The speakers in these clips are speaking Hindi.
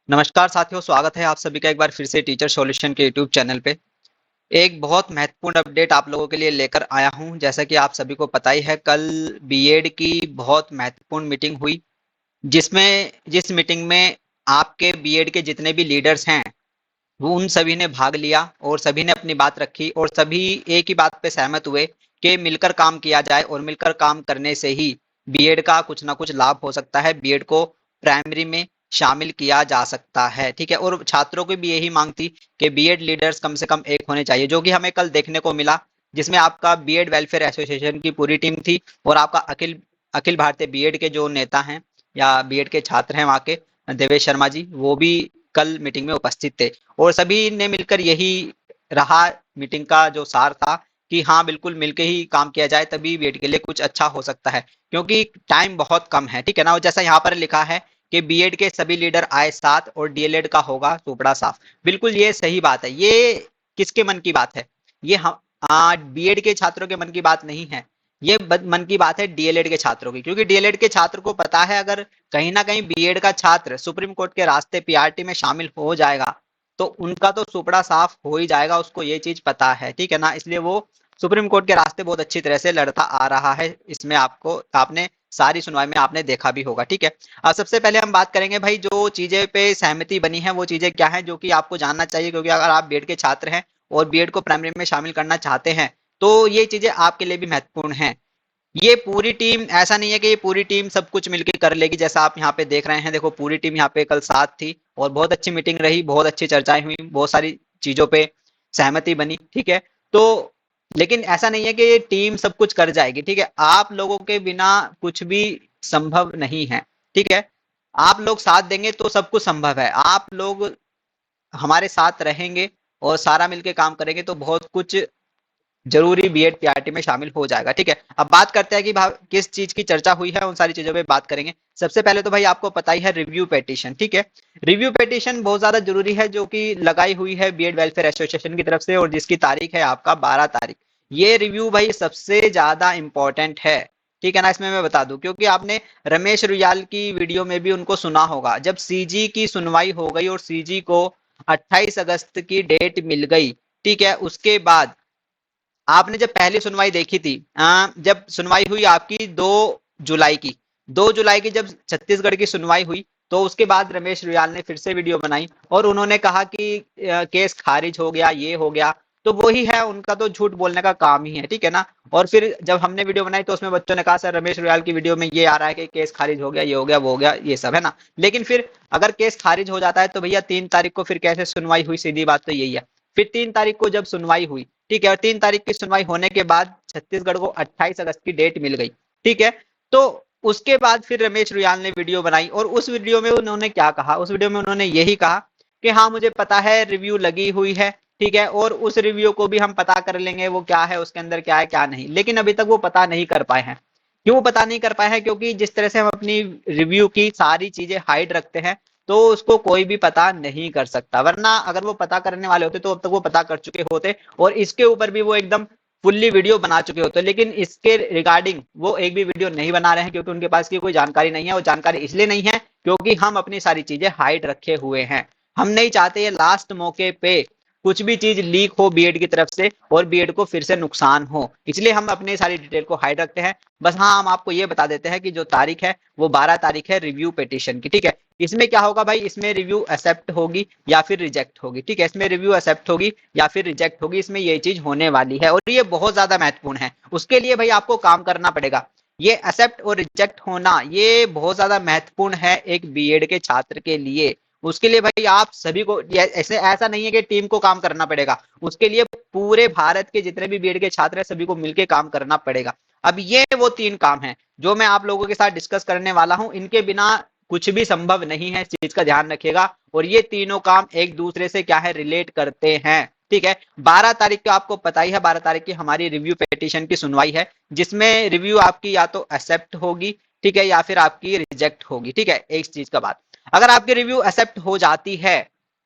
नमस्कार साथियों, स्वागत है आप सभी का एक बार फिर से टीचर सॉल्यूशन के यूट्यूब चैनल पे। एक बहुत महत्वपूर्ण अपडेट आप लोगों के लिए लेकर आया हूं। जैसा कि आप सभी को पता ही है, कल बीएड की बहुत महत्वपूर्ण मीटिंग हुई, जिस मीटिंग में आपके बीएड के जितने भी लीडर्स हैं वो उन सभी ने भाग लिया और सभी ने अपनी बात रखी और सभी एक ही बात पे सहमत हुए कि मिलकर काम किया जाए और मिलकर काम करने से ही बीएड का कुछ ना कुछ लाभ हो सकता है, बीएड को प्राइमरी में शामिल किया जा सकता है। ठीक है, और छात्रों की भी यही मांग थी कि बीएड लीडर्स कम से कम एक होने चाहिए, जो कि हमें कल देखने को मिला, जिसमें आपका बीएड वेलफेयर एसोसिएशन की पूरी टीम थी और आपका अखिल अखिल भारतीय बीएड के जो नेता हैं या बीएड के छात्र हैं वहाँ के देवेश शर्मा जी, वो भी कल मीटिंग में उपस्थित थे। और सभी ने मिलकर यही रहा मीटिंग का जो सार था कि हाँ, बिल्कुल मिलके ही काम किया जाए, तभी बीएड के लिए कुछ अच्छा हो सकता है, क्योंकि टाइम बहुत कम है। ठीक है ना, और जैसा यहाँ पर लिखा है कि बीएड के सभी लीडर आए साथ और डीएलएड का होगा सुपड़ा साफ। बिल्कुल ये सही बात है। ये किसके मन की बात है? ये हम बीएड के छात्रों के मन की बात नहीं है, ये मन की बात है डीएलएड के छात्रों की, क्योंकि डीएलएड के छात्र को पता है अगर कहीं ना कहीं बीएड का छात्र सुप्रीम कोर्ट के रास्ते पीआरटी में शामिल हो जाएगा तो उनका तो सुपड़ा साफ हो ही जाएगा, उसको ये चीज पता है। ठीक है ना, इसलिए वो सुप्रीम कोर्ट के रास्ते बहुत अच्छी तरह से लड़ता आ रहा है। इसमें आपने सारी सुनवाई में आपने देखा भी होगा। ठीक है, अब सबसे पहले हम बात करेंगे भाई, जो चीजें पे सहमति बनी है वो चीजें क्या है जो कि आपको जानना चाहिए, क्योंकि अगर आप बीएड के छात्र हैं और बीएड को प्राइमरी में शामिल करना चाहते हैं तो ये चीजें आपके लिए भी महत्वपूर्ण हैं। ये पूरी टीम, ऐसा नहीं है कि ये पूरी टीम सब कुछ मिलकर कर लेगी, जैसा आप यहाँ पे देख रहे हैं। देखो, पूरी टीम यहाँ पे कल साथ थी और बहुत अच्छी मीटिंग रही, बहुत अच्छी चर्चाएं हुई, बहुत सारी चीजों पे सहमति बनी। ठीक है, तो लेकिन ऐसा नहीं है कि ये टीम सब कुछ कर जाएगी। ठीक है, आप लोगों के बिना कुछ भी संभव नहीं है। ठीक है, आप लोग साथ देंगे तो सब कुछ संभव है। आप लोग हमारे साथ रहेंगे और सारा मिलके काम करेंगे तो बहुत कुछ जरूरी बीएड पीआरटी में शामिल हो जाएगा। ठीक है, अब बात करते हैं कि किस चीज की चर्चा हुई है, उन सारी चीजों पे बात करेंगे। सबसे पहले तो भाई आपको पता ही है रिव्यू पेटिशन। ठीक है, रिव्यू पेटिशन बहुत ज्यादा जरूरी है, जो कि लगाई हुई है बीएड वेलफेयर एसोसिएशन की तरफ से और जिसकी तारीख है आपका 12 तारीख। ये रिव्यू भाई सबसे ज्यादा इंपॉर्टेंट है। ठीक है ना, इसमें मैं बता दूं क्योंकि आपने रमेश रुयाल की वीडियो में भी उनको सुना होगा, जब सीजी की सुनवाई हो गई और सीजी को 28 अगस्त की डेट मिल गई। ठीक है, उसके बाद आपने जब पहली सुनवाई देखी थी, जब सुनवाई हुई आपकी 2 जुलाई की, 2 जुलाई की जब छत्तीसगढ़ की सुनवाई हुई तो उसके बाद रमेश रुयाल ने फिर से वीडियो बनाई और उन्होंने कहा कि केस खारिज हो गया, ये हो गया। तो वही है, उनका तो झूठ बोलने का काम ही है। ठीक है ना, और फिर जब हमने वीडियो बनाई तो उसमें बच्चों ने कहा सर रमेश रुयाल की वीडियो में ये आ रहा है कि केस खारिज हो गया, ये हो गया, वो हो गया, ये सब है ना। लेकिन फिर अगर केस खारिज हो जाता है तो भैया 3 तारीख को फिर कैसे सुनवाई हुई? सीधी बात तो यही है। फिर 3 तारीख को जब सुनवाई हुई, ठीक है, और 3 तारीख की सुनवाई होने के बाद छत्तीसगढ़ को 28 अगस्त की डेट मिल गई। ठीक है, तो उसके बाद फिर रमेश रुयाल ने वीडियो बनाई और उस वीडियो में उन्होंने क्या कहा? उस वीडियो में उन्होंने यही कहा कि हाँ, मुझे पता है रिव्यू लगी हुई है। ठीक है, और उस रिव्यू को भी हम पता कर लेंगे वो क्या है, उसके अंदर क्या है क्या नहीं, लेकिन अभी तक वो पता नहीं कर पाए हैं। क्यों पता नहीं कर पाए हैं? क्योंकि जिस तरह से हम अपनी रिव्यू की सारी चीजें हाइड रखते हैं तो उसको कोई भी पता नहीं कर सकता, वरना अगर वो पता करने वाले होते तो अब तक वो पता कर चुके होते और इसके ऊपर भी वो एकदम फुल्ली वीडियो बना चुके होते। लेकिन इसके रिगार्डिंग वो एक भी वीडियो नहीं बना रहे हैं क्योंकि उनके पास की कोई जानकारी नहीं है। वो जानकारी इसलिए नहीं है क्योंकि हम अपनी सारी चीजें हाइड रखे हुए हैं। हम नहीं चाहते ये लास्ट मौके पे कुछ भी चीज लीक हो बीएड की तरफ से और बीएड को फिर से नुकसान हो, इसलिए हम अपनी सारी डिटेल को हाइड रखते हैं। बस हाँ, हम आपको ये बता देते हैं कि जो तारीख है वो 12 तारीख है रिव्यू पिटीशन की। ठीक है, इसमें क्या होगा भाई? इसमें रिव्यू एक्सेप्ट होगी या फिर रिजेक्ट होगी। ठीक है, इसमें रिव्यू एक्सेप्ट होगी या फिर रिजेक्ट होगी, इसमें ये चीज होने वाली है और ये बहुत ज्यादा महत्वपूर्ण है। उसके लिए भाई आपको काम करना पड़ेगा। ये एक्सेप्ट और रिजेक्ट होना ये बहुत ज्यादा महत्वपूर्ण है एक बीएड के छात्र के लिए। उसके लिए भाई आप सभी को, ऐसा नहीं है कि टीम को काम करना पड़ेगा, उसके लिए पूरे भारत के जितने भी बीएड के छात्र हैं सभी को मिलकर काम करना पड़ेगा। अब ये वो 3 काम हैं जो मैं आप लोगों के साथ डिस्कस करने वाला हूं, इनके बिना कुछ भी संभव नहीं है, इस चीज का ध्यान रखिएगा। और ये तीनों काम एक दूसरे से क्या है, रिलेट करते हैं। ठीक है, 12 तारीख को आपको पता ही है, 12 तारीख की हमारी रिव्यू पिटीशन की सुनवाई है, जिसमें रिव्यू आपकी या तो एक्सेप्ट होगी, ठीक है, या फिर आपकी रिजेक्ट होगी। ठीक है, एक चीज का बात, अगर आपकी रिव्यू एक्सेप्ट हो जाती है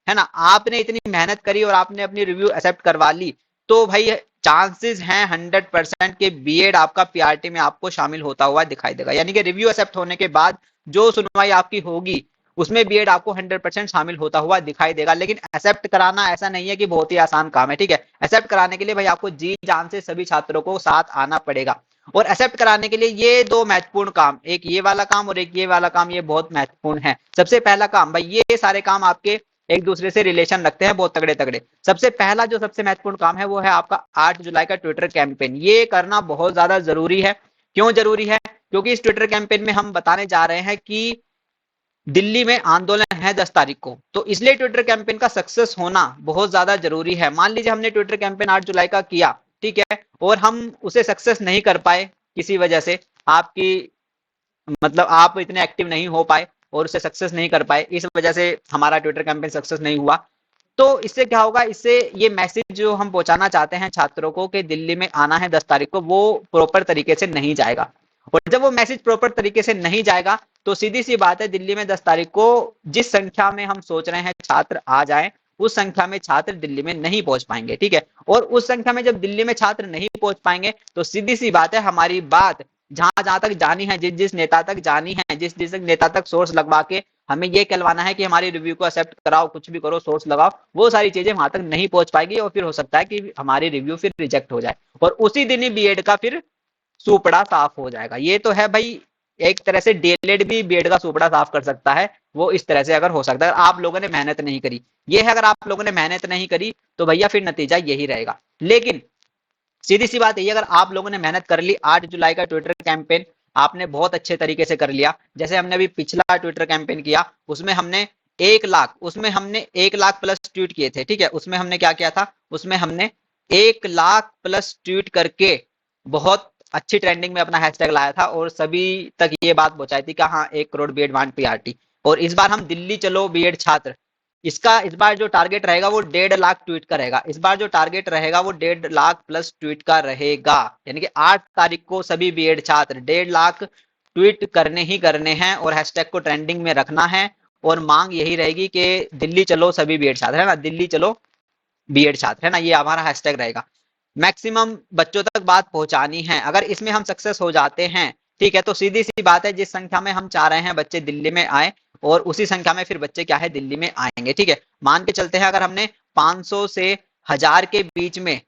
ना, आपने इतनी मेहनत करी और आपने अपनी रिव्यू एक्सेप्ट करवा ली, तो भाई चांसेस हैं 100% के बीएड आपका पीआरटी में आपको शामिल होता हुआ दिखाई देगा। यानी कि रिव्यू एक्सेप्ट होने के बाद जो सुनवाई आपकी होगी उसमें बीएड आपको 100% शामिल होता हुआ दिखाई देगा। लेकिन एक्सेप्ट कराना ऐसा नहीं है कि बहुत ही आसान काम है, ठीक है। एक्सेप्ट कराने के लिए भाई आपको जी जान से सभी छात्रों को साथ आना पड़ेगा। और एक्सेप्ट कराने के लिए ये दो महत्वपूर्ण काम, एक ये वाला काम और एक ये वाला काम, ये बहुत महत्वपूर्ण है। सबसे पहला काम भाई, ये सारे काम आपके एक दूसरे से रिलेशन रखते हैं बहुत तगड़े तगड़े। सबसे पहला जो सबसे महत्वपूर्ण काम है वो है आपका 8 जुलाई का ट्विटर कैंपेन। ये करना बहुत ज्यादा जरूरी है। क्यों जरूरी है? क्योंकि इस ट्विटर कैंपेन में हम बताने जा रहे हैं कि दिल्ली में आंदोलन है 10 तारीख को, तो इसलिए ट्विटर कैंपेन का सक्सेस होना बहुत ज्यादा जरूरी है। मान लीजिए हमने ट्विटर कैंपेन 8 जुलाई का किया, ठीक है, और हम उसे सक्सेस नहीं कर पाए किसी वजह से, आपकी मतलब आप इतने एक्टिव नहीं हो पाए और उसे सक्सेस नहीं कर पाए, इस वजह से हमारा ट्विटर कैंपेन सक्सेस नहीं हुआ। तो इससे क्या होगा, इससे ये मैसेज जो हम पहुंचाना चाहते हैं छात्रों को कि दिल्ली में आना है 10 तारीख को, वो प्रॉपर तरीके से नहीं जाएगा। और जब वो मैसेज प्रॉपर तरीके से नहीं जाएगा तो सीधी सी बात है, दिल्ली में 10 तारीख को जिस संख्या में हम सोच रहे हैं छात्र आ जाएं, उस संख्या में छात्र दिल्ली में नहीं पहुंच पाएंगे, ठीक है। और उस संख्या में जब दिल्ली में छात्र नहीं पहुंच पाएंगे तो सीधी सी बात है, हमारी बात जहां जहां तक जानी है, जिस जिस नेता तक जानी है, जिस जिस नेता तक सोर्स लगवा के हमें ये कहलवाना है कि हमारी रिव्यू को एक्सेप्ट कराओ, कुछ भी करो, सोर्स लगाओ, वो सारी चीजें वहां तक नहीं पहुंच पाएगी और फिर हो सकता है कि हमारी रिव्यू फिर रिजेक्ट हो जाए और उसी दिन ही बीएड का फिर सुपड़ा साफ हो जाएगा। ये तो है भाई, एक तरह से डीएलएड भी बीएड का सुपड़ा साफ कर सकता है, वो इस तरह से अगर हो सकता है, अगर आप लोगों ने मेहनत नहीं करी। ये है, अगर आप लोगों ने मेहनत नहीं करी तो भैया फिर नतीजा यही रहेगा। लेकिन सीधी सी बात है, अगर आप लोगों ने मेहनत कर ली, 8 जुलाई का ट्विटर कैंपेन आपने बहुत अच्छे तरीके से कर लिया। जैसे हमने अभी पिछला ट्विटर कैंपेन किया, उसमें हमने 1 लाख, उसमें हमने 1 लाख प्लस ट्वीट किए थे, ठीक है। उसमें हमने क्या किया था, उसमें हमने 1 लाख प्लस ट्वीट करके बहुत अच्छी ट्रेंडिंग में अपना हैशटैग लाया था और सभी तक ये बात पहुंचाई थी कि हाँ 1 करोड़ बीएड वांट पीआरटी। और इस बार हम दिल्ली चलो बीएड छात्र, इसका इस बार जो टारगेट रहेगा वो 1.5 लाख ट्वीट का रहेगा। इस बार जो टारगेट रहेगा वो 1.5 लाख प्लस ट्वीट का रहेगा। यानी कि 8 तारीख को सभी बीएड छात्र 1.5 लाख ट्वीट करने ही करने हैं और हैशटैग को ट्रेंडिंग में रखना है। और मांग यही रहेगी कि दिल्ली चलो सभी बीएड छात्र, है ना, दिल्ली चलो बीएड छात्र, है ना, ये हमारा हैशटैग रहेगा। मैक्सिमम बच्चों तक बात पहुंचानी है। अगर इसमें हम सक्सेस हो जाते हैं, ठीक है, तो सीधी सी बात है, जिस संख्या में हम चाह रहे हैं बच्चे दिल्ली में आए और उसी संख्या में फिर बच्चे क्या है दिल्ली में आएंगे, ठीक है। मान के चलते हैं, अगर हमने 500 से 1000 के बीच में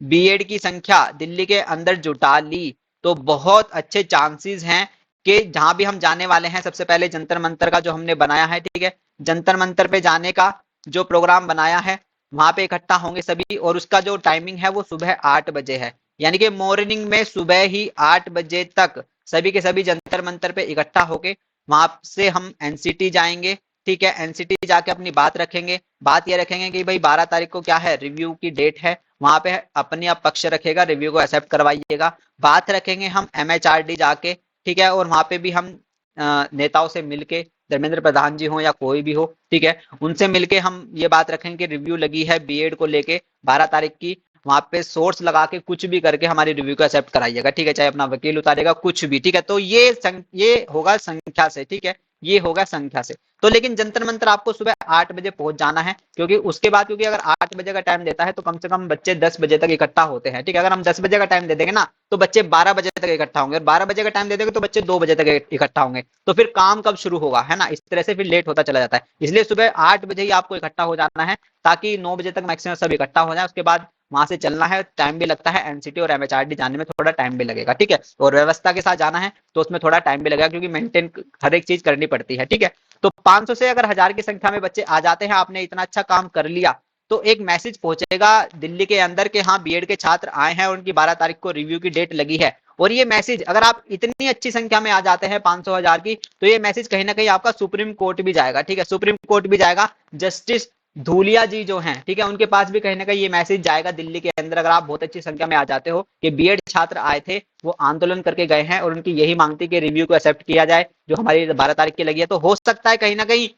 बीएड की संख्या दिल्ली के अंदर जुटा ली तो बहुत अच्छे चांसेस हैं कि जहां भी हम जाने वाले हैं, सबसे पहले जंतर मंतर का जो हमने बनाया है, ठीक है, जंतर मंतर पे जाने का जो प्रोग्राम बनाया है, वहां पे इकट्ठा होंगे सभी और उसका जो टाइमिंग है वो सुबह 8 बजे है। यानी कि मॉर्निंग में सुबह ही 8 बजे तक सभी के सभी जंतर मंतर पे इकट्ठा होके वहां से हम एनसीटी जाएंगे, ठीक है। एनसीटी जाके अपनी बात रखेंगे। बात ये रखेंगे कि भाई 12 तारीख को क्या है, रिव्यू की डेट है, वहां पे अपनी आप पक्ष रखेगा, रिव्यू को एक्सेप्ट करवाइएगा। बात रखेंगे हम एमएचआरडी जाके, ठीक है, और वहां पे भी हम नेताओं से मिलके, धर्मेंद्र प्रधान जी हो या कोई भी हो, ठीक है, उनसे मिलके हम ये बात रखेंगे कि रिव्यू लगी है बीएड को लेके 12 तारीख की, वहां पे सोर्स लगा के कुछ भी करके हमारी रिव्यू को एक्सेप्ट कराइएगा, ठीक है, चाहे अपना वकील उतारेगा कुछ भी, ठीक है। तो ये होगा संख्या से, ठीक है, ये होगा संख्या से। तो लेकिन जंतर मंतर आपको सुबह 8 बजे पहुंच जाना है, क्योंकि उसके बाद, क्योंकि अगर 8 बजे का टाइम देता है तो कम से कम बच्चे 10 बजे तक इकट्ठा होते हैं, ठीक है। अगर हम 10 बजे का टाइम दे देंगे ना तो बच्चे 12 बजे तक इकट्ठा होंगे और 12 बजे का टाइम दे देंगे तो बच्चे 2 बजे तक इकट्ठा होंगे। तो फिर काम कब शुरू होगा, है ना, इस तरह से फिर लेट होता चला जाता है। इसलिए सुबह 8 बजे ही आपको इकट्ठा हो जाना है ताकि 9 बजे तक मैक्सिमम सब इकट्ठा हो जाए। उसके बाद वहां से चलना है, टाइम भी लगता है, एनसीटी और एमएचआरडी जाने में थोड़ा टाइम भी लगेगा, ठीक है। और व्यवस्था के साथ जाना है तो उसमें थोड़ा टाइम भी लगेगा क्योंकि मेंटेन हर एक चीज करनी पड़ती है, ठीक है। तो 500 से अगर 1000 की संख्या में बच्चे आ जाते हैं, आपने इतना अच्छा काम कर लिया, तो एक मैसेज पहुंचेगा दिल्ली के अंदर कि हाँ बीएड के छात्र आए हैं और उनकी 12 तारीख को रिव्यू की डेट लगी है। और ये मैसेज अगर आप इतनी अच्छी संख्या में आ जाते हैं 500 1000 की, तो ये मैसेज कहीं ना कहीं आपका सुप्रीम कोर्ट भी जाएगा, ठीक है, सुप्रीम कोर्ट भी जाएगा। जस्टिस धूलिया जी जो हैं, ठीक है, उनके पास भी कहीं ना कहीं ये मैसेज जाएगा दिल्ली के अंदर, अगर आप बहुत अच्छी संख्या में आ जाते हो कि बीएड छात्र आए थे, वो आंदोलन करके गए हैं और उनकी यही मांग थी कि रिव्यू को एक्सेप्ट किया जाए जो हमारी 12 तारीख की लगी है। तो हो सकता है कहीं ना कहीं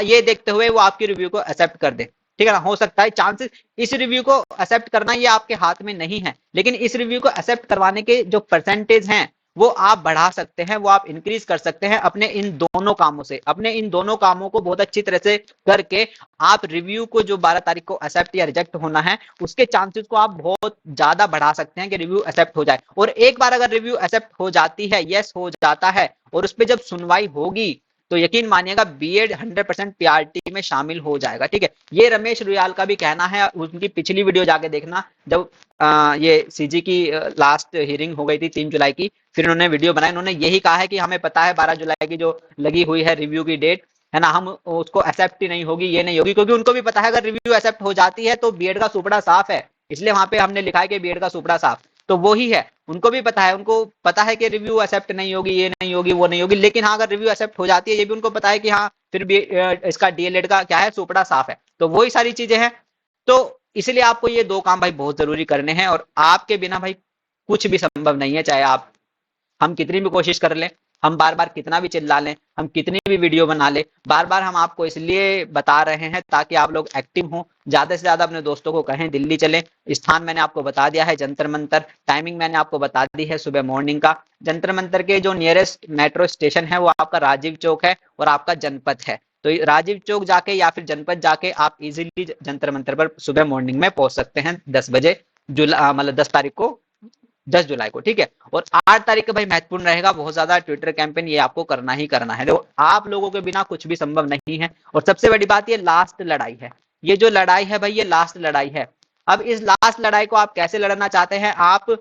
ये देखते हुए वो आपकी रिव्यू को एक्सेप्ट कर दे, ठीक है ना, हो सकता है चांसेस। इस रिव्यू को एक्सेप्ट करना ये आपके हाथ में नहीं है, लेकिन इस रिव्यू को एक्सेप्ट करवाने के जो परसेंटेज हैं वो आप बढ़ा सकते हैं, वो आप इंक्रीज कर सकते हैं अपने इन दोनों कामों से। अपने इन दोनों कामों को बहुत अच्छी तरह से करके आप रिव्यू को जो 12 तारीख को एक्सेप्ट या रिजेक्ट होना है उसके चांसेस को आप बहुत ज्यादा बढ़ा सकते हैं कि रिव्यू एक्सेप्ट हो जाए। और एक बार अगर रिव्यू एक्सेप्ट हो जाती है, यस हो जाता है, और उस पर जब सुनवाई होगी तो यकीन मानिएगा बीएड 100% पीआरटी में शामिल हो जाएगा। ठीक है, ये रमेश रुयाल का भी कहना है। उनकी पिछली वीडियो जाके देखना, जब ये सीजी की लास्ट हियरिंग हो गई थी 3 जुलाई की, फिर उन्होंने वीडियो बनाई। उन्होंने यही कहा है कि हमें पता है 12 जुलाई की जो लगी हुई है रिव्यू की डेट, है ना, हम उसको एक्सेप्ट ही नहीं होगी, ये नहीं होगी, क्योंकि उनको भी पता है अगर रिव्यू एक्सेप्ट हो जाती है तो बीएड का सुपड़ा साफ है। इसलिए वहां पे हमने लिखा है कि बीएड का सुपड़ा साफ, तो वो ही है। उनको भी पता है, उनको पता है कि रिव्यू एक्सेप्ट नहीं होगी, ये नहीं होगी, वो नहीं होगी, लेकिन हाँ अगर रिव्यू एक्सेप्ट हो जाती है ये भी उनको पता है कि हाँ फिर भी इसका डीएलएड का क्या है, सुपड़ा साफ है। तो वही सारी चीजें हैं। तो इसलिए आपको ये 2 काम भाई बहुत जरूरी करने हैं, और आपके बिना भाई कुछ भी संभव नहीं है। चाहे आप हम कितनी भी कोशिश कर लें, हम बार बार कितना भी चिल्ला लें, हम कितनी भी वीडियो बना लें, बार बार हम आपको इसलिए बता रहे हैं ताकि आप लोग एक्टिव हों, ज्यादा से ज्यादा अपने दोस्तों को कहें दिल्ली चलें। स्थान मैंने आपको बता दिया है, जंतर मंतर। टाइमिंग मैंने आपको बता दी है, सुबह मॉर्निंग का। जंतर मंतर के जो नियरेस्ट मेट्रो स्टेशन है वो आपका राजीव चौक है और आपका जनपथ है। तो राजीव चौक जाके या फिर जनपथ जाके आप इजीली जंतर मंतर पर सुबह मॉर्निंग में पहुंच सकते हैं 10 बजे, मतलब 10 तारीख को, 10 जुलाई को। ठीक है, और 8 तारीख का भाई महत्वपूर्ण रहेगा बहुत ज्यादा, ट्विटर कैंपेन ये आपको करना ही करना है। तो आप लोगों के बिना कुछ भी संभव नहीं है। और सबसे बड़ी बात ये लास्ट लड़ाई है, ये जो लड़ाई है भाई ये लास्ट लड़ाई है। अब इस लास्ट लड़ाई को आप कैसे लड़ना चाहते हैं, आप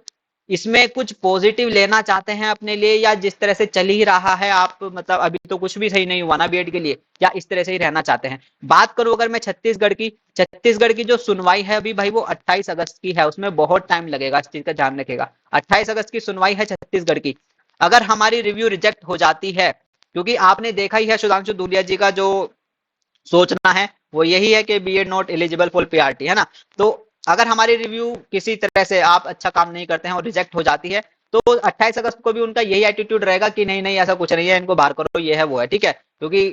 इसमें कुछ पॉजिटिव लेना चाहते हैं अपने लिए, या जिस तरह से चल ही रहा है आप, मतलब अभी तो कुछ भी सही नहीं हुआ ना बीएड के लिए, या इस तरह से ही रहना चाहते हैं। बात करूं अगर मैं छत्तीसगढ़ की जो सुनवाई है अभी भाई वो 28 अगस्त की है, उसमें बहुत टाइम लगेगा, इस चीज का ध्यान रखेगा। 28 अगस्त की सुनवाई है छत्तीसगढ़ की। अगर हमारी रिव्यू रिजेक्ट हो जाती है, क्योंकि आपने देखा ही है सुधांशु धूलिया जी का जो सोचना है वो यही है कि BEd not eligible for PRT, है ना। तो अगर हमारी रिव्यू किसी तरह से आप अच्छा काम नहीं करते हैं और रिजेक्ट हो जाती है, तो 28 अगस्त को भी उनका यही एटीट्यूड रहेगा कि नहीं नहीं ऐसा कुछ नहीं है, इनको बाहर करो, ये है वो है। ठीक है, क्योंकि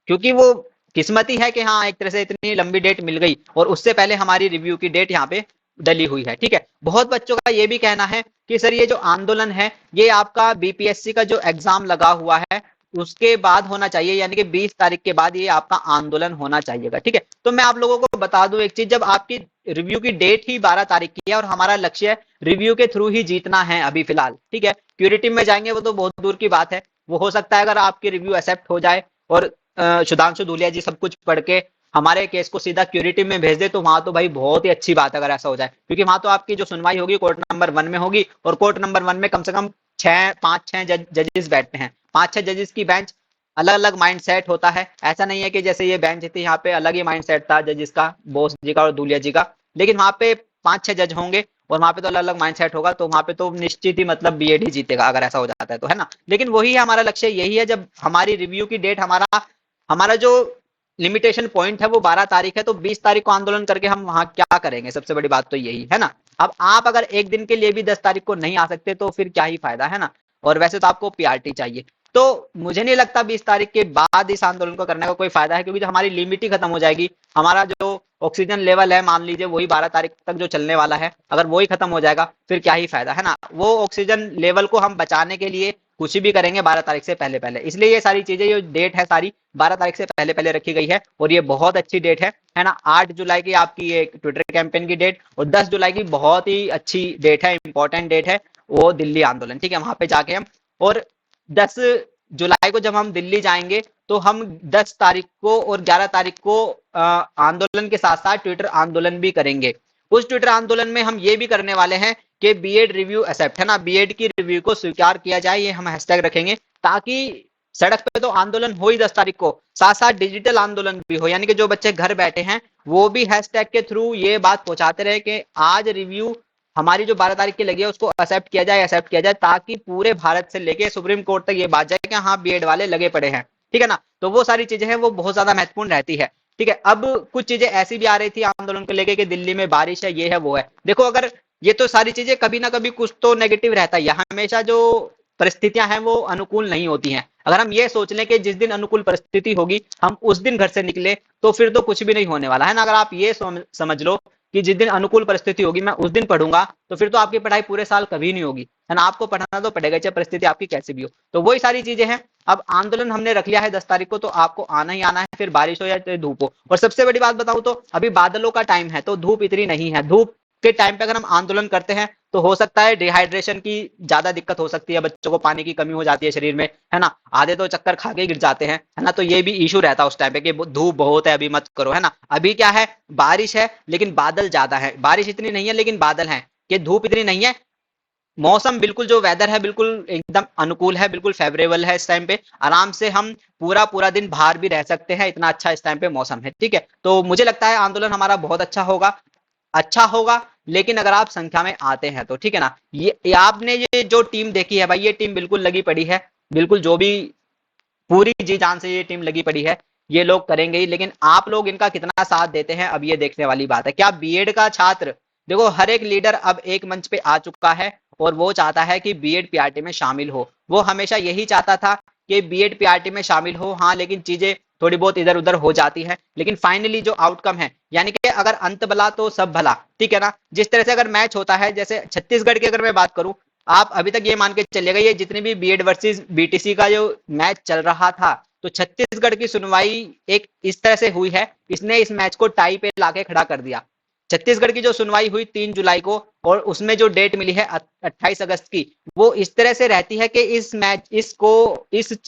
क्योंकि वो किस्मत ही है कि हाँ एक तरह से इतनी लंबी डेट मिल गई और उससे पहले हमारी रिव्यू की डेट यहाँ पे डली हुई है। ठीक है, बहुत बच्चों का ये भी कहना है कि सर ये जो आंदोलन है ये आपका बीपीएससी का जो एग्जाम लगा हुआ है उसके बाद होना चाहिए, यानी कि 20 तारीख के बाद ये आपका आंदोलन होना चाहिएगा। ठीक है, तो मैं आप लोगों को बता दूं एक चीज, जब आपकी रिव्यू की डेट ही 12 तारीख की है और हमारा लक्ष्य रिव्यू के थ्रू ही जीतना है अभी फिलहाल। ठीक है, क्यूरेटिव में जाएंगे वो तो बहुत दूर की बात है। वो हो सकता है अगर आपकी रिव्यू एक्सेप्ट हो जाए और सुधांशु धूलिया जी सब कुछ पढ़ के हमारे केस को सीधा क्यूरेटिव में भेज दे, तो वहां तो भाई बहुत ही अच्छी बात है अगर ऐसा हो जाए, क्योंकि वहां तो आपकी जो सुनवाई होगी कोर्ट नंबर 1 में होगी, और कोर्ट नंबर 1 में कम से कम 5-6 जजेस बैठते हैं। 5-6 जजेस की बेंच, अलग अलग माइंड सेट होता है। ऐसा नहीं है कि जैसे ये बेंच थी यहाँ पे अलग ही माइंड सेट था जजेस का, बोस जी का और धूलिया जी का, लेकिन वहां पे 5-6 जज होंगे और वहां पे तो अलग अलग माइंड सेट होगा, तो वहां पे तो निश्चित ही मतलब बीएड ही जीतेगा अगर ऐसा हो जाता है तो, है ना। लेकिन वही है हमारा लक्ष्य, यही है। जब हमारी रिव्यू की डेट, हमारा हमारा जो लिमिटेशन पॉइंट है वो 12 तारीख है, तो 20 तारीख को आंदोलन करके हम वहां क्या करेंगे, सबसे बड़ी बात तो यही है ना। अब आप अगर एक दिन के लिए भी 10 तारीख को नहीं आ सकते तो फिर क्या ही फायदा, है ना। और वैसे तो आपको पीआरटी चाहिए, तो मुझे नहीं लगता 20 तारीख के बाद इस आंदोलन को करने का कोई फायदा है, क्योंकि जो हमारी लिमिट ही खत्म हो जाएगी। हमारा जो ऑक्सीजन लेवल है मान लीजिए वही 12 तारीख तक जो चलने वाला है, अगर वही खत्म हो जाएगा फिर क्या ही फायदा, है ना। वो ऑक्सीजन लेवल को हम बचाने के लिए कुछ भी करेंगे 12 तारीख से पहले पहले, इसलिए ये सारी चीजें, जो डेट है सारी 12 तारीख से पहले पहले रखी गई है, और ये बहुत अच्छी डेट है ना। 8 जुलाई की आपकी एक ट्विटर कैंपेन की डेट, और 10 जुलाई की बहुत ही अच्छी डेट है, इंपॉर्टेंट डेट है, वो दिल्ली आंदोलन। ठीक है, वहां पे जाके हम, और 10 जुलाई को जब हम दिल्ली जाएंगे तो हम 10 तारीख को और 11 तारीख को आंदोलन के साथ साथ ट्विटर आंदोलन भी करेंगे। उस ट्विटर आंदोलन में हम ये भी करने वाले हैं कि बीएड रिव्यू एक्सेप्ट, है ना, बीएड की रिव्यू को स्वीकार किया जाए, ये हम हैशटैग रखेंगे, ताकि सड़क पे तो आंदोलन हो ही 10 तारीख को, साथ साथ डिजिटल आंदोलन भी हो, यानी कि जो बच्चे घर बैठे हैं वो भी हैशटैग के थ्रू ये बात पहुंचाते रहे कि आज रिव्यू हमारी जो 12 तारीख की लगी है उसको एक्सेप्ट किया जाए, ताकि पूरे भारत से लेके सुप्रीम कोर्ट तक ये बात जाए कि हाँ बीएड वाले लगे पड़े हैं। ठीक है ना, तो वो सारी चीजें हैं वो बहुत ज्यादा महत्वपूर्ण रहती है। ठीक है, अब कुछ चीजें ऐसी भी आ रही थी आंदोलन को लेके कि दिल्ली में बारिश है, ये है वो है। देखो, अगर ये तो सारी चीजें कभी ना कभी कुछ तो नेगेटिव रहता है, यहाँ हमेशा जो परिस्थितियां हैं वो अनुकूल नहीं होती हैं। अगर हम ये सोच लें कि जिस दिन अनुकूल परिस्थिति होगी हम उस दिन घर से निकले, तो फिर तो कुछ भी नहीं होने वाला, है ना। अगर आप ये समझ लो कि जिस दिन अनुकूल परिस्थिति होगी मैं उस दिन पढ़ूंगा, तो फिर तो आपकी पढ़ाई पूरे साल कभी नहीं होगी, है ना। आपको पढ़ना तो पड़ेगा चाहे परिस्थिति आपकी कैसी भी हो। तो वही सारी चीजें हैं। अब आंदोलन हमने रख लिया है 10 तारीख को, तो आपको आना ही आना है, फिर बारिश हो या धूप हो। और सबसे बड़ी बात बताऊं तो अभी बादलों का टाइम है, तो धूप इतनी नहीं है, धूप के टाइम पे अगर हम आंदोलन करते हैं तो हो सकता है डिहाइड्रेशन की ज्यादा दिक्कत हो सकती है, बच्चों को पानी की कमी हो जाती है शरीर में, है ना, आधे तो चक्कर खा के गिर जाते हैं, है ना, तो ये भी इशू रहता है उस टाइम पे कि धूप बहुत है अभी मत करो, है ना। अभी क्या है, बारिश है लेकिन बादल ज्यादा है, बारिश इतनी नहीं है लेकिन बादल है, कि धूप इतनी नहीं है, मौसम बिल्कुल जो वेदर है बिल्कुल एकदम अनुकूल है, बिल्कुल फेवरेबल है, इस टाइम पे आराम से हम पूरा पूरा दिन बाहर भी रह सकते हैं, इतना अच्छा इस टाइम पे मौसम है, ठीक है। तो मुझे लगता है आंदोलन हमारा बहुत अच्छा होगा, लेकिन अगर आप संख्या में आते हैं तो, ठीक है ना। ये आपने ये जो टीम देखी है भाई, ये टीम बिल्कुल लगी पड़ी है, बिल्कुल जो भी पूरी जी जान से ये टीम लगी पड़ी है, ये लोग करेंगे ही, लेकिन आप लोग इनका कितना साथ देते हैं अब ये देखने वाली बात है। क्या बीएड का छात्र, देखो हर एक लीडर अब एक मंच पे आ चुका है और वो चाहता है कि बीएड पीआरटी में शामिल हो, वो हमेशा यही चाहता था कि बीएड पीआरटी में शामिल हो, हाँ लेकिन चीजें थोड़ी बहुत इधर उधर हो जाती है, लेकिन फाइनली जो आउटकम है, यानी कि अगर अंत भला तो सब भला, ठीक है ना। जिस तरह से अगर मैच होता है, जैसे छत्तीसगढ़ की अगर मैं बात करूं, आप अभी तक ये मान के चलिएगा, ये जितने भी बीएड वर्सेस बीटीसी का जो मैच चल रहा था, तो छत्तीसगढ़ की सुनवाई एक इस तरह से हुई है, इसने इस मैच को टाई पे लाके खड़ा कर दिया। छत्तीसगढ़ की जो सुनवाई हुई 3 जुलाई को, और उसमें जो डेट मिली है 28 अगस्त की, वो इस तरह से रहती है कि इस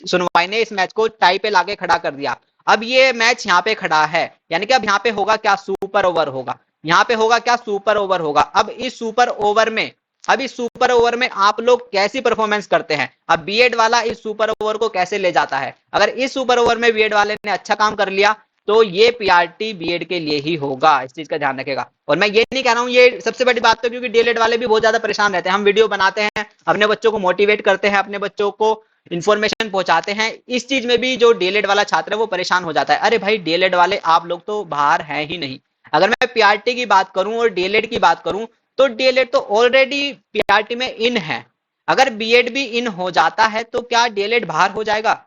सुनवाई ने इस मैच को टाई पे लाके खड़ा कर दिया। अब ये मैच यहाँ पे खड़ा है, यानी कि अब यहाँ पे होगा क्या, सुपर ओवर होगा, यहाँ पे होगा क्या, सुपर ओवर होगा। अब इस सुपर ओवर में आप लोग कैसी परफॉर्मेंस करते हैं, अब बीएड वाला इस सुपर ओवर को कैसे ले जाता है। अगर इस सुपर ओवर में बीएड वाले ने अच्छा काम कर लिया तो ये पीआरटी बीएड के लिए ही होगा, इस चीज का ध्यान रखेगा। और मैं ये नहीं कह रहा हूँ, ये सबसे बड़ी बात तो, क्योंकि डीएलएड वाले भी बहुत ज्यादा परेशान रहते हैं, हम वीडियो बनाते हैं, अपने बच्चों को मोटिवेट करते हैं, अपने बच्चों को इन्फॉर्मेशन पहुंचाते हैं, इस चीज में भी जो डीएलएड वाला छात्र है वो परेशान हो जाता है, अरे भाई डीएलएड वाले आप लोग तो बाहर हैं ही नहीं। अगर मैं पीआरटी की बात करूं और डीएलएड की बात करूं, तो डीएलएड तो ऑलरेडी पीआरटी में इन है, अगर बीएड भी इन हो जाता है तो क्या डीएलएड बाहर हो जाएगा,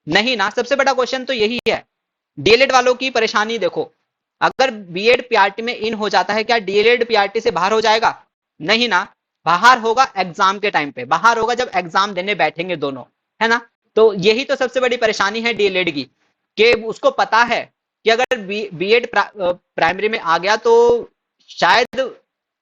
नहीं ना। सबसे बड़ा क्वेश्चन तो यही है, डीएलएड वालों की परेशानी देखो, अगर बीएड पीआरटी में इन हो जाता है, क्या डीएलएड पीआरटी से बाहर हो जाएगा, नहीं ना। बाहर होगा एग्जाम के टाइम पे, बाहर होगा जब एग्जाम देने बैठेंगे दोनों, है ना। तो यही तो सबसे बड़ी परेशानी है डीएलएड की, कि उसको पता है कि अगर बीएड प्राइमरी में आ गया तो शायद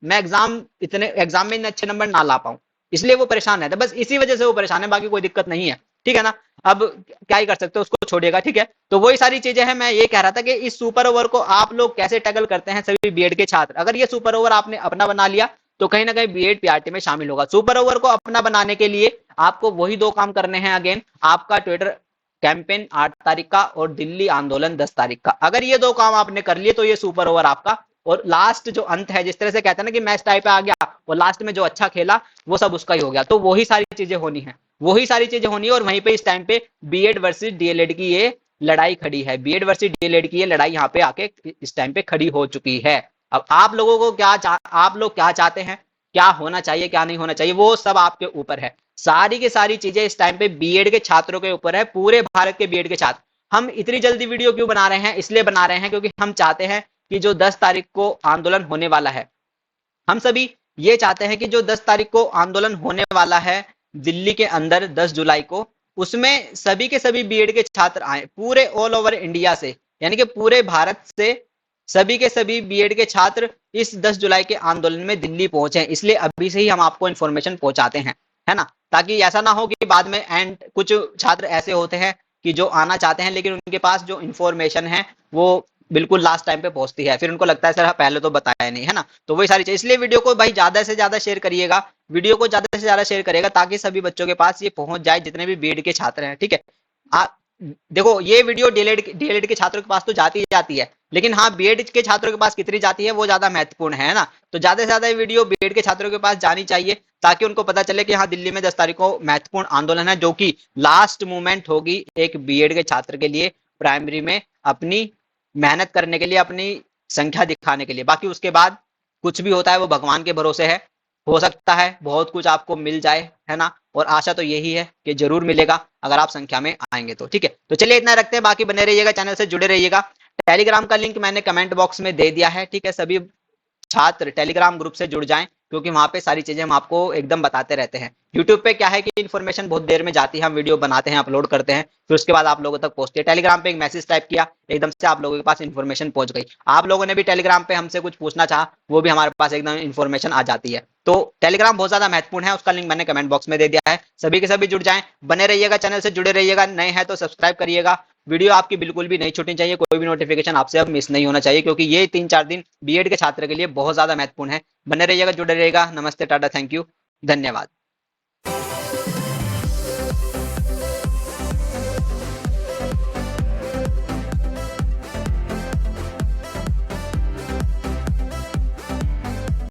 मैं एग्जाम में इतने अच्छे नंबर ना ला पाऊं, इसलिए वो परेशान रहता है, बस इसी वजह से वो परेशान है, बाकी कोई दिक्कत नहीं है, ठीक है ना। अब क्या ही कर सकते हो, उसको छोड़िएगा, ठीक है। तो वही सारी चीजें हैं, मैं ये कह रहा था कि इस सुपर ओवर को आप लोग कैसे टैकल करते हैं सभी बीएड के छात्र। अगर ये सुपर ओवर आपने अपना बना लिया तो कहीं ना कहीं बीएड पीआरटी में शामिल होगा। सुपर ओवर को अपना बनाने के लिए आपको वही 2 काम करने हैं, अगेन आपका ट्विटर कैंपेन 8 तारीख का और दिल्ली आंदोलन 10 तारीख का, अगर ये 2 काम आपने कर लिए तो ये सुपर ओवर आपका, और लास्ट जो अंत है, जिस तरह से कहते हैं ना कि मैच टाइप पे आ गया और लास्ट में जो अच्छा खेला वो सब उसका ही हो गया, तो वही सारी चीजें होनी है, वही सारी चीजें होनी है। और वहीं पे इस टाइम पे बीएड वर्सेस डीएलएड की ये लड़ाई खड़ी है, बीएड वर्सेस डीएलएड की ये लड़ाई यहाँ पे आके इस टाइम पे खड़ी हो चुकी है। अब आप लोगों को आप लोग क्या चाहते हैं, क्या होना चाहिए क्या नहीं होना चाहिए, वो सब आपके ऊपर है। सारी की सारी चीजें इस टाइम पे बीएड के छात्रों के ऊपर है, पूरे भारत के बीएड के छात्र। हम इतनी जल्दी वीडियो क्यों बना रहे हैं, इसलिए बना रहे हैं क्योंकि हम चाहते हैं कि जो 10 तारीख को आंदोलन होने वाला है, हम सभी ये चाहते हैं कि जो 10 तारीख को आंदोलन होने वाला है दिल्ली के अंदर 10 जुलाई को, उसमें सभी के सभी बीएड के छात्र आए, पूरे ऑल ओवर इंडिया से, यानी कि पूरे भारत से सभी के सभी बीएड के छात्र इस 10 जुलाई के आंदोलन में दिल्ली पहुंचे। इसलिए अभी से ही हम आपको इन्फॉर्मेशन पहुंचाते हैं, है ना, ताकि ऐसा ना हो कि बाद में एंड कुछ छात्र ऐसे होते हैं कि जो आना चाहते हैं लेकिन उनके पास जो इन्फॉर्मेशन है वो बिल्कुल लास्ट टाइम पे पहुंचती है, फिर उनको लगता है सर पहले तो बताया नहीं, है ना। तो वही सारी चीज, इसलिए वीडियो को भाई ज्यादा से ज्यादा शेयर करिएगा, वीडियो को ज्यादा से ज्यादा शेयर करिएगा ताकि सभी बच्चों के पास ये पहुंच जाए, जितने भी बीएड के छात्र हैं, ठीक है। देखो ये वीडियो डीएलएड के छात्रों के पास तो जाती ही जाती है, लेकिन हाँ बीएड के छात्रों के पास कितनी जाती है वो ज्यादा महत्वपूर्ण है ना। तो ज्यादा से ज्यादा वीडियो बीएड के छात्रों के पास जानी चाहिए ताकि उनको पता चले कि हाँ दिल्ली में 10 तारीख को महत्वपूर्ण आंदोलन है, जो कि लास्ट मूवमेंट होगी एक बीएड के छात्र के लिए प्राइमरी में अपनी मेहनत करने के लिए, अपनी संख्या दिखाने के लिए। बाकी उसके बाद कुछ भी होता है वो भगवान के भरोसे है, हो सकता है बहुत कुछ आपको मिल जाए, है ना। और आशा तो यही है कि जरूर मिलेगा अगर आप संख्या में आएंगे तो, ठीक है। तो चलिए इतना रखते हैं, बाकी बने रहिएगा, चैनल से जुड़े रहिएगा। टेलीग्राम का लिंक मैंने कमेंट बॉक्स में दे दिया है, ठीक है। सभी छात्र टेलीग्राम ग्रुप से जुड़ जाएं क्योंकि वहां पे सारी चीजें हम आपको एकदम बताते रहते हैं। यूट्यूब पे क्या है कि इन्फॉर्मेशन बहुत देर में जाती है, हम वीडियो बनाते हैं, अपलोड करते हैं, फिर उसके बाद आप लोगों तक पहुंचती है। टेलीग्राम पे एक मैसेज टाइप किया, एकदम से आप लोगों के पास इन्फॉर्मेशन पहुंच गई। आप लोगों ने भी टेलीग्राम पे हमसे कुछ पूछना चाहा, वो भी हमारे पास एकदम इन्फॉर्मेशन आ जाती है। तो टेलीग्राम बहुत ज्यादा महत्वपूर्ण है, उसका लिंक मैंने कमेंट बॉक्स में दे दिया है। सभी के सभी जुड़ जाएं, बने रहिएगा, चैनल से जुड़े रहिएगा, नए हैं तो सब्सक्राइब करिएगा। वीडियो आपकी बिल्कुल भी नहीं छूटनी चाहिए, कोई भी नोटिफिकेशन आपसे अब मिस नहीं होना चाहिए, क्योंकि ये 3-4 दिन बीएड के छात्र के लिए बहुत ज्यादा महत्वपूर्ण है। बने रहिएगा, जुड़े रहिएगा। नमस्ते, टाटा, थैंक यू, धन्यवाद।